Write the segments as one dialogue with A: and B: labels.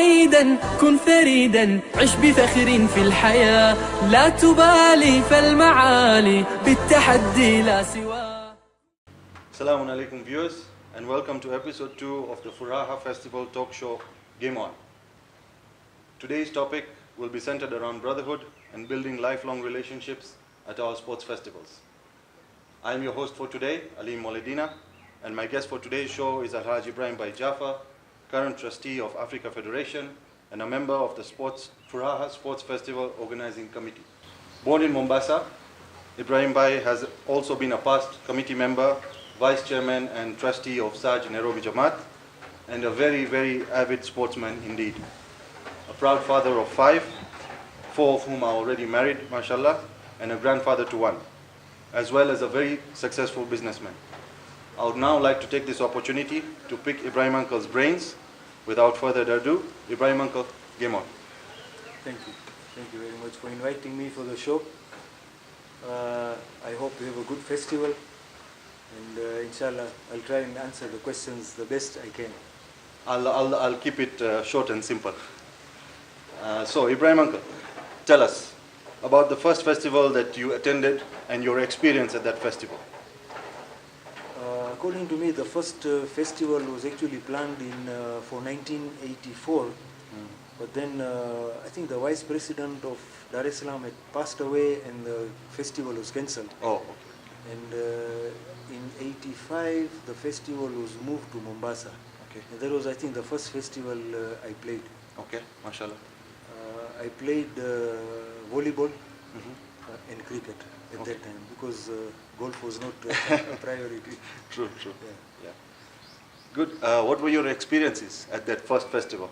A: سعيدا كن فريدا عش بفخر في الحياة لا تبالي فالمعالي بالتحدي لا سواه.
B: Assalamu alaikum viewers, and welcome to episode 2 of the Furaha Festival talk show Game On. Today's topic will be centered around brotherhood and building lifelong relationships at our sports festivals. I am your host for today, Alim Moledina, and my guest for today's show is Alhaj Ibrahim Bhai Jafar, current trustee of Africa Federation and a member of the Furaha Sports Festival Organizing Committee. Born in Mombasa, Ibrahim Bhai has also been a past committee member, vice chairman and trustee of Saj Nairobi Jamaat, and a very, very avid sportsman indeed. A proud father of 5, 4 of whom are already married, mashallah, and a grandfather to 1, as well as a very successful businessman. I would now like to take this opportunity to pick Ibrahim Uncle's brains. Without further ado, Ibrahim Uncle, game on.
C: Thank you. Thank you very much for inviting me for the show. I hope you have a good festival, and inshallah I'll try and answer the questions the best I can.
B: I'll keep it short and simple. So Ibrahim Uncle, tell us about the first festival that you attended and your experience at that festival.
C: According to me, the first festival was actually planned for 1984, but then I think the vice president of Dar es Salaam had passed away and the festival was cancelled.
B: Oh, okay.
C: And in 85, the festival was moved to Mombasa.
B: Okay.
C: And that was, I think, the first festival I played.
B: Okay, mashallah.
C: I played volleyball and cricket at that time because golf was not a priority.
B: True. Yeah. Good. What were your experiences at that first festival?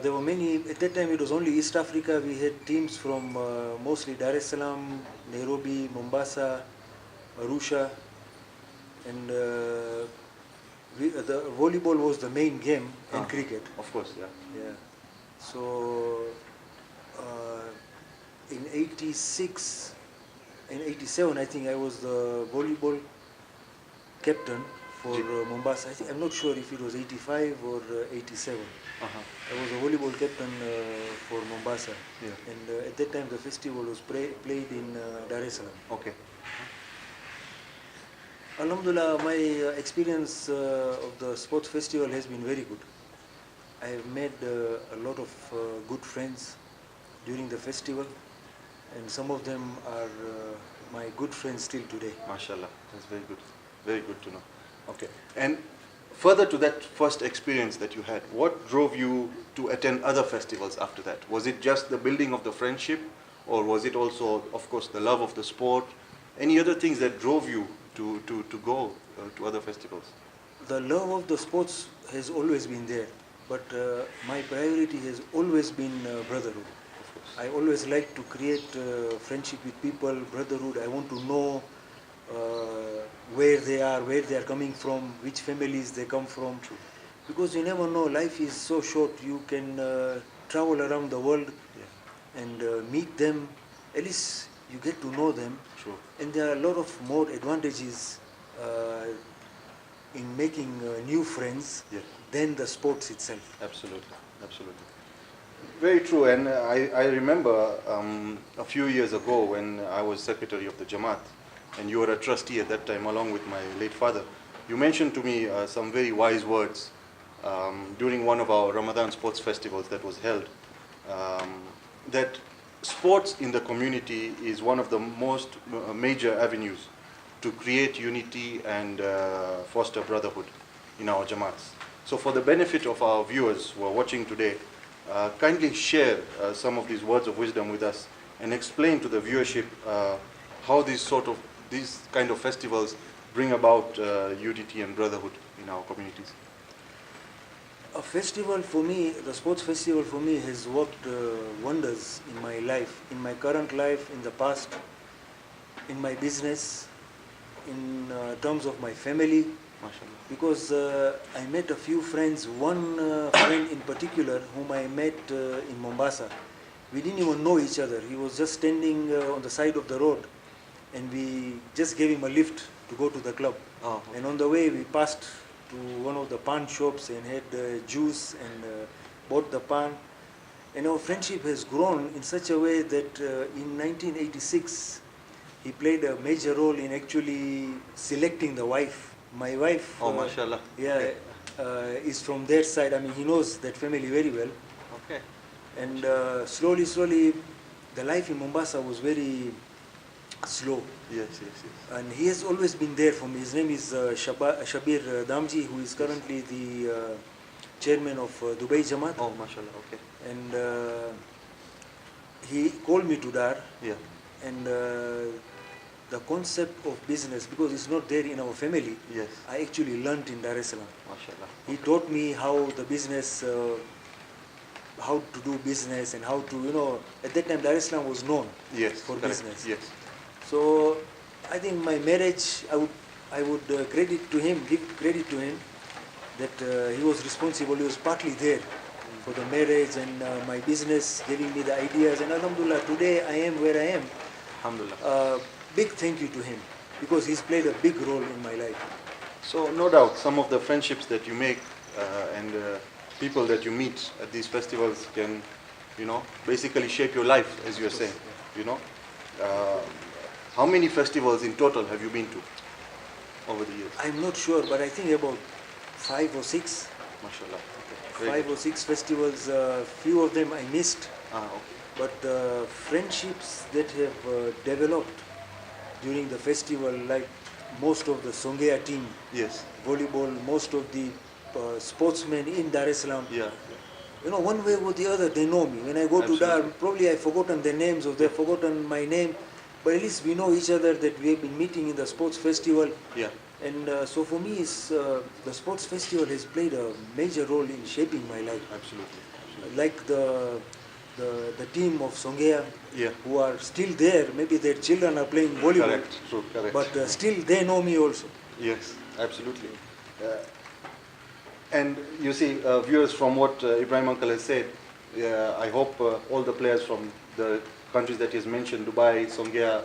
C: There were many. At that time, it was only East Africa. We had teams from mostly Dar es Salaam, Nairobi, Mombasa, Arusha, and the volleyball was the main game, and cricket.
B: Of course, yeah.
C: Yeah. So in 86, in 87, I think I was the volleyball captain for Mombasa. I'm not sure if it was 85 or 87. I was a volleyball captain for Mombasa.
B: Yeah.
C: And at that time the festival was played in Dar es Salaam.
B: Okay.
C: Alhamdulillah, my experience of the sports festival has been very good. I have made a lot of good friends during the festival, and some of them are my good friends still today.
B: Mashallah, that's very good. Very good to know. Okay. And further to that first experience that you had, what drove you to attend other festivals after that? Was it just the building of the friendship, or was it also, of course, the love of the sport? Any other things that drove you to go to other festivals?
C: The love of the sports has always been there, but my priority has always been brotherhood. I always like to create friendship with people, brotherhood. I want to know where they are coming from, which families they come from. True. Because you never know, life is so short. You can travel around the world and meet them. At least you get to know them.
B: True.
C: And there are a lot of more advantages in making new friends than the sports itself.
B: Absolutely. Very true. And I remember a few years ago when I was secretary of the Jamaat, and you were a trustee at that time along with my late father. You mentioned to me some very wise words during one of our Ramadan sports festivals that was held, that sports in the community is one of the most major avenues to create unity and foster brotherhood in our Jamaats. So for the benefit of our viewers who are watching today, kindly share some of these words of wisdom with us and explain to the viewership how these kind of festivals bring about unity and brotherhood in our communities.
C: A festival for me, the sports festival for me has worked wonders in my life, in my current life, in the past, in my business, in terms of my family. Because I met a few friends, one friend in particular whom I met in Mombasa. We didn't even know each other. He was just standing on the side of the road, and we just gave him a lift to go to the club. And on the way we passed to one of the pan shops and had juice and bought the pan. And our friendship has grown in such a way that in 1986 he played a major role in actually selecting the wife. My wife,
B: Oh, mashallah.
C: yeah,
B: Okay.
C: is from their side. I mean, he knows that family very well.
B: Okay.
C: And slowly, the life in Mombasa was very slow.
B: Yes, yes, yes.
C: And he has always been there for me. His name is Shabir Damji, who is currently the chairman of Dubai Jamaat.
B: Oh, mashallah. Okay.
C: And he called me to Dar.
B: Yeah.
C: And the concept of business, because it's not there in our family,
B: Yes.
C: I actually learned in Dar es Salaam.
B: Mashallah.
C: He taught me how the business, how to do business and how to, at that time Dar es Salaam was known
B: Yes.
C: for
B: correct.
C: business.
B: Yes.
C: So I think my marriage, I would give credit to him that he was responsible. He was partly there for the marriage and my business, giving me the ideas. And Alhamdulillah, today I am where I am.
B: Alhamdulillah.
C: Big thank you to him, because he's played a big role in my life.
B: So no doubt, some of the friendships that you make and people that you meet at these festivals can, basically shape your life, as you're saying. How many festivals in total have you been to over the years?
C: I'm not sure, but I think about 5 or 6.
B: Mashallah. Okay. Very
C: 5 or 6 festivals. Few of them I missed.
B: good. Okay.
C: But the friendships that have developed during the festival, like most of the Songea team,
B: Yes.
C: volleyball, most of the sportsmen in Dar es Salaam,
B: Yeah.
C: one way or the other, they know me. When I go to Dar,
B: Absolutely.
C: probably I've forgotten their names or they've forgotten my name, but at least we know each other, that we have been meeting in the sports festival.
B: Yeah.
C: And so for me, the sports festival has played a major role in shaping my life.
B: Absolutely.
C: Like the team of Songea,
B: Yeah.
C: who are still there. Maybe their children are playing volleyball,
B: Correct. True. Correct.
C: but still they know me also.
B: Yes, absolutely. And you see, viewers, from what Ibrahim Uncle has said, I hope all the players from the countries that he has mentioned, Dubai, Songea,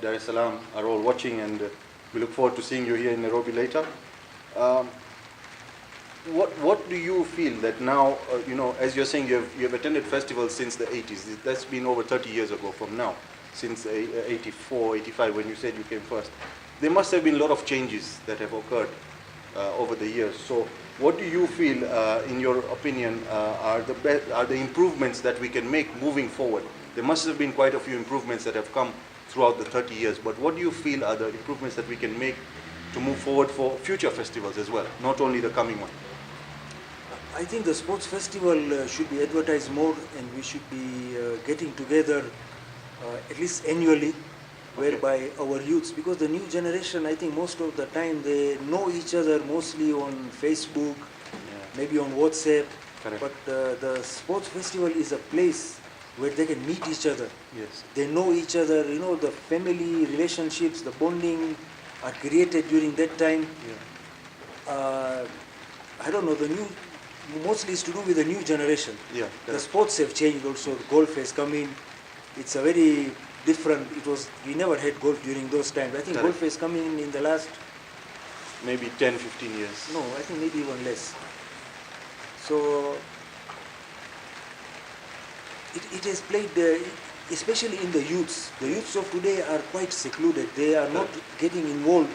B: Dar es Salaam, are all watching, and we look forward to seeing you here in Nairobi later. What do you feel that now, as you're saying, you have attended festivals since the 80s. That's been over 30 years ago from now, since 84, 85, when you said you came first. There must have been a lot of changes that have occurred over the years. So what do you feel, in your opinion, are the improvements that we can make moving forward? There must have been quite a few improvements that have come throughout the 30 years, but what do you feel are the improvements that we can make to move forward for future festivals as well, not only the coming one?
C: I think the sports festival should be advertised more, and we should be getting together at least annually, whereby our youths, because the new generation, I think most of the time they know each other mostly on Facebook, maybe on WhatsApp.
B: Correct.
C: But the sports festival is a place where they can meet each other.
B: Yes.
C: They know each other, the family relationships, the bonding are created during that time.
B: Yeah.
C: I don't know, mostly it's to do with the new generation.
B: Yeah.
C: The sports have changed also. Golf has come in. It's a very different, we never had golf during those times. I think
B: Correct.
C: golf has come in the last,
B: Maybe 10, 15 years.
C: no, I think maybe even less. So it has played, especially in the youths. The youths of today are quite secluded. They are not getting involved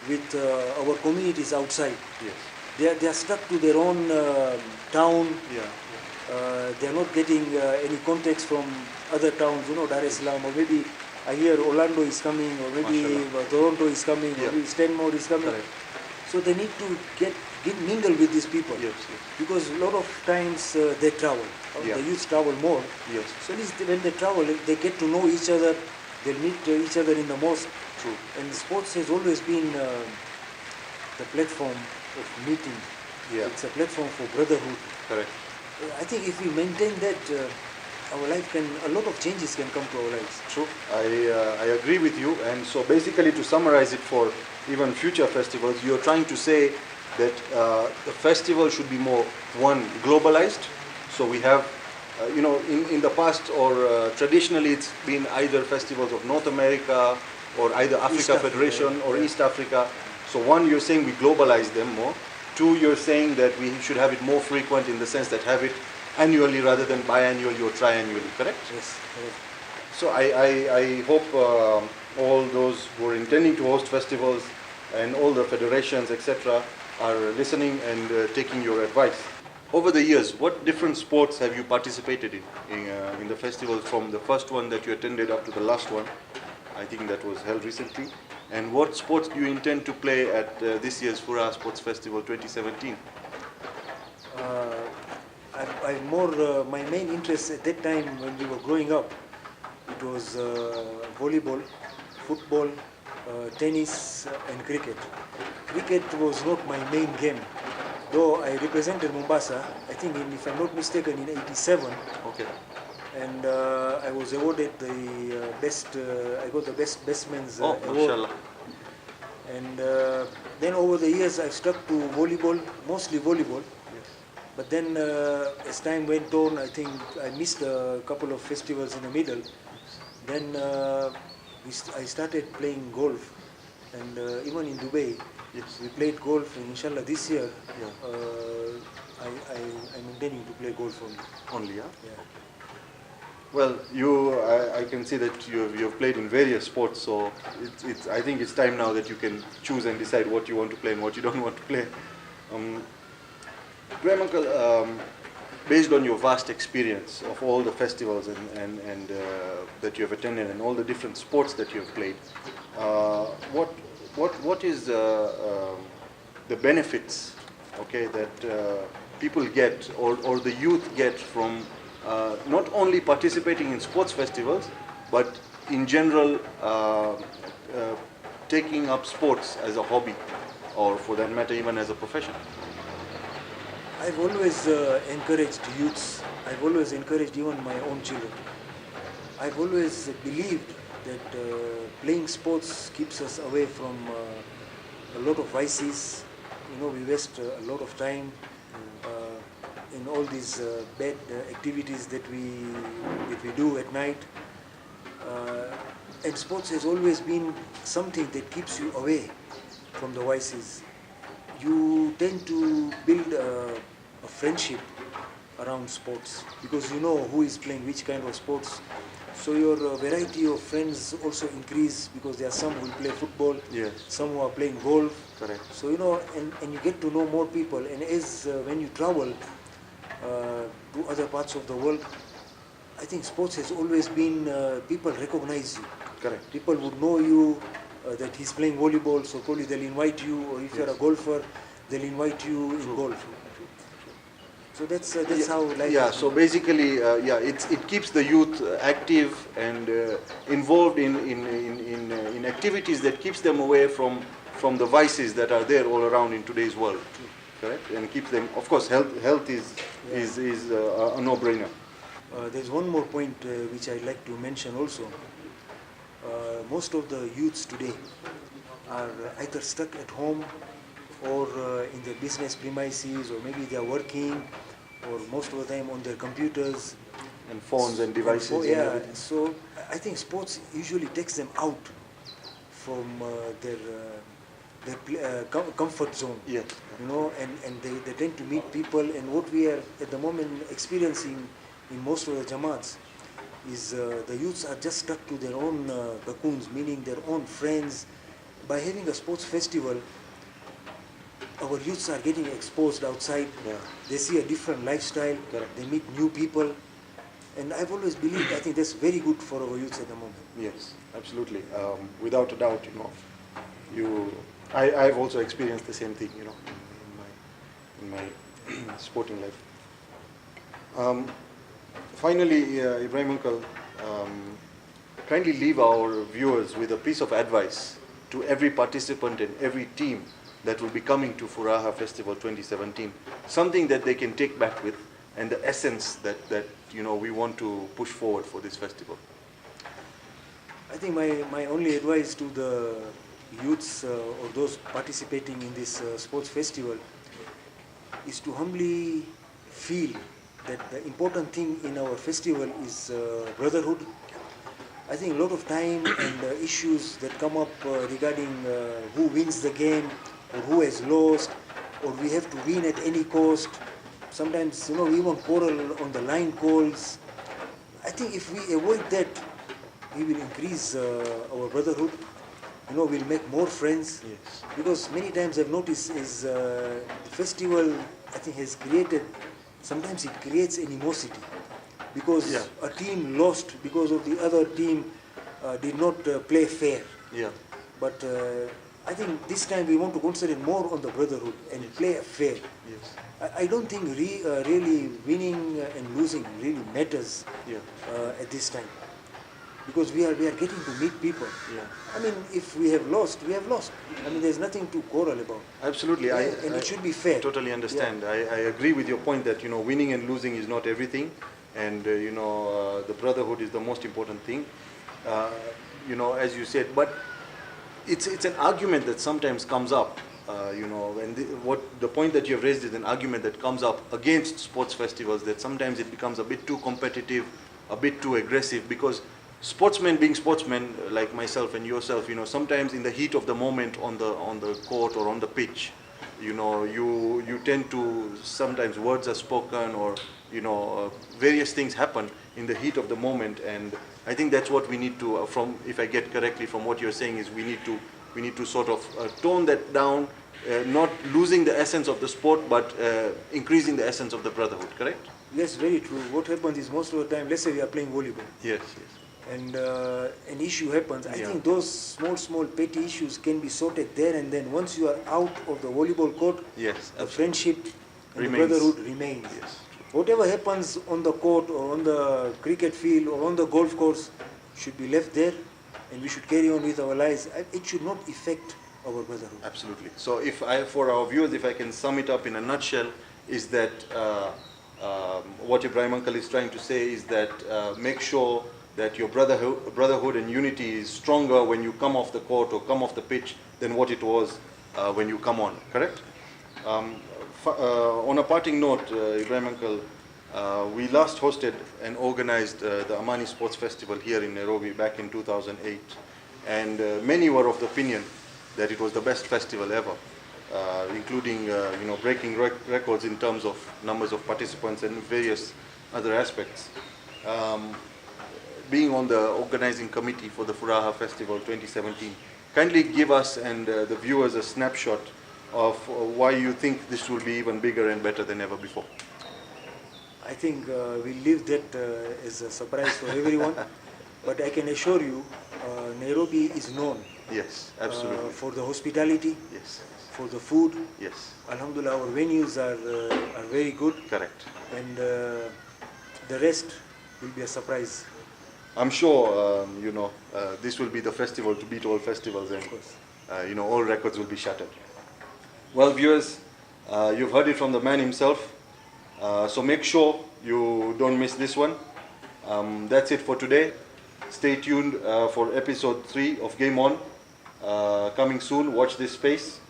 C: with our communities outside.
B: Yes.
C: They are stuck to their own town.
B: Yeah.
C: They are not getting any contacts from other towns, Dar es Salaam, or maybe I hear Orlando is coming, or maybe Toronto is coming, or maybe Stanmore is coming.
B: Correct.
C: So they need to mingle with these people.
B: Yes, yes.
C: Because a lot of times they travel.
B: Yeah.
C: The youths travel more.
B: Yes.
C: So at least when they travel, they get to know each other. They meet each other in the mosque.
B: True.
C: And sports has always been the platform of meeting.
B: Yeah.
C: It's a platform for brotherhood.
B: Correct.
C: I think if we maintain that, our life a lot of changes can come to our lives.
B: True. I agree with you. And so basically, to summarize it for even future festivals, you're trying to say that the festival should be more, one, globalized. So we have, in the past or traditionally it's been either festivals of North America or either Africa
C: Africa,
B: Federation or
C: yeah.
B: East Africa. So one, you're saying we globalize them more. Two, you're saying that we should have it more frequent in the sense that have it annually rather than biannually or triannually, correct?
C: Yes.
B: So I hope all those who are intending to host festivals and all the federations, etc., are listening and taking your advice. Over the years, what different sports have you participated in the festival, from the first one that you attended up to the last one? I think that was held recently. And what sports do you intend to play at this year's Furaha Sports Festival 2017?
C: I'm more, my main interest at that time when we were growing up, it was volleyball, football, tennis and cricket. Cricket was not my main game, though I represented Mombasa, I think if I'm not mistaken in 87.
B: Okay.
C: And I was awarded the I got the best man's award.
B: Mashallah.
C: And then over the years I stuck to volleyball, mostly volleyball. But then as time went on, I think I missed a couple of festivals in the middle. Then I started playing golf, and even in Dubai,
B: Yes.
C: we played golf. And inshallah, this year
B: Yeah.
C: I'm intending to play golf only.
B: Only, yeah?
C: Yeah.
B: Well, I can see that you've played in various sports, so I think it's time now that you can choose and decide what you want to play and what you don't want to play. Graham Uncle, based on your vast experience of all the festivals and that you have attended and all the different sports that you have played, what is the benefits, okay, that people get or the youth get from not only participating in sports festivals, but in general taking up sports as a hobby, or for that matter even as a profession?
C: I've always encouraged youths. I've always encouraged even my own children. I've always believed that playing sports keeps us away from a lot of vices. You know, we waste a lot of time in all these bad activities that we do at night. And sports has always been something that keeps you away from the vices. You tend to build a friendship around sports because you know who is playing which kind of sports. So your variety of friends also increase because there are some who play football,
B: Yes.
C: some who are playing golf.
B: Correct.
C: So you know, and you get to know more people. And as when you travel to other parts of the world, I think sports has always been, people recognize you.
B: Correct.
C: People would know you, that he's playing volleyball, so probably they'll invite you, or if you're a golfer, they'll invite you in golf. So that's how life
B: Yeah,
C: is.
B: so basically, it keeps the youth active and involved in activities that keeps them away from the vices that are there all around in today's world, correct? And keeps them, of course, health is a no-brainer.
C: There's one more point which I'd like to mention also. Most of the youths today are either stuck at home or in the business premises, or maybe they are working, or most of the time on their computers.
B: And phones and devices.
C: So,
B: and
C: yeah,
B: everything.
C: so I think sports usually takes them out from their comfort zone.
B: Yes.
C: You know, and they tend to meet people, and what we are at the moment experiencing in most of the jamaats is the youths are just stuck to their own cocoons, meaning their own friends. By having a sports festival, our youths are getting exposed outside.
B: Yeah.
C: They see a different lifestyle.
B: Correct.
C: They meet new people. And I've always believed, I think that's very good for our youths at the moment.
B: Yes, absolutely. Without a doubt, I've also experienced the same thing, in my sporting life. Finally, Ibrahim Uncle, kindly leave our viewers with a piece of advice to every participant and every team that will be coming to Furaha Festival 2017. Something that they can take back with, and the essence that we want to push forward for this festival.
C: I think my only advice to the youths or those participating in this sports festival is to humbly feel that the important thing in our festival is brotherhood. I think a lot of time and issues that come up regarding who wins the game or who has lost or we have to win at any cost. Sometimes, we even quarrel on the line calls. I think if we avoid that, we will increase our brotherhood. We'll make more friends.
B: Yes.
C: Because many times I've noticed is the festival, I think, has created, sometimes it creates animosity. Because
B: Yeah.
C: a team lost because of the other team did not play fair.
B: Yeah.
C: But I think this time we want to concentrate more on the brotherhood and play fair.
B: Yes.
C: I don't think really winning and losing really matters
B: Yeah.
C: at this time. Because we are getting to meet people.
B: Yeah.
C: I mean, if we have lost, we have lost. I mean, there's nothing to quarrel about.
B: Absolutely.
C: Yeah, and it should be fair.
B: Totally understand. I agree with your point that winning and losing is not everything, and the brotherhood is the most important thing. As you said, but it's an argument that sometimes comes up. And the point that you have raised is an argument that comes up against sports festivals, that sometimes it becomes a bit too competitive, a bit too aggressive, because sportsmen being sportsmen like myself and yourself, sometimes in the heat of the moment on the court or on the pitch, you tend to, sometimes words are spoken or various things happen in the heat of the moment, and I think that's what we need to, from, if I get correctly from what you're saying, is we need to sort of tone that down, not losing the essence of the sport, but increasing the essence of the brotherhood. Correct?
C: Yes, very true. What happens is most of the time, let's say we are playing volleyball.
B: Yes.
C: And an issue happens. I
B: Yeah.
C: think those small petty issues can be sorted there and then. Once you are out of the volleyball court,
B: Yes.
C: the friendship and the
B: Remains.
C: brotherhood remains.
B: Yes.
C: Whatever happens on the court or on the cricket field or on the golf course should be left there, and we should carry on with our lives. It should not affect our brotherhood.
B: Absolutely. So for our viewers, if I can sum it up in a nutshell, is that what Ibrahim Uncle is trying to say is that make sure that your brotherhood and unity is stronger when you come off the court or come off the pitch than what it was when you come on. Correct? On a parting note, Ibrahim Uncle, we last hosted and organized the Amani Sports Festival here in Nairobi back in 2008, and many were of the opinion that it was the best festival ever, including breaking records in terms of numbers of participants and various other aspects. Being on the organizing committee for the Furaha Festival 2017, kindly give us and the viewers a snapshot of why you think this will be even bigger and better than ever before.
C: I think we leave that as a surprise for everyone. But I can assure you, Nairobi is known
B: Yes, absolutely.
C: for the hospitality,
B: Yes,
C: for the food.
B: yes,
C: Alhamdulillah, our venues are very good,
B: correct.
C: and the rest will be a surprise.
B: I'm sure, this will be the festival to beat all festivals, and
C: Of course.
B: all records will be shattered. Well, viewers, you've heard it from the man himself. So make sure you don't miss this one. That's it for today. Stay tuned for episode 3 of Game On. Coming soon. Watch this space.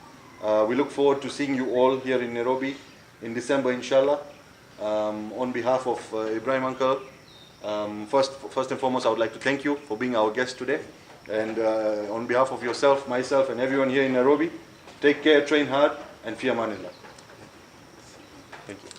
B: We look forward to seeing you all here in Nairobi in December, inshallah. On behalf of Ibrahim Uncle, first and foremost, I would like to thank you for being our guest today. And on behalf of yourself, myself, and everyone here in Nairobi, take care, train hard, and fi amanillah. Thank you.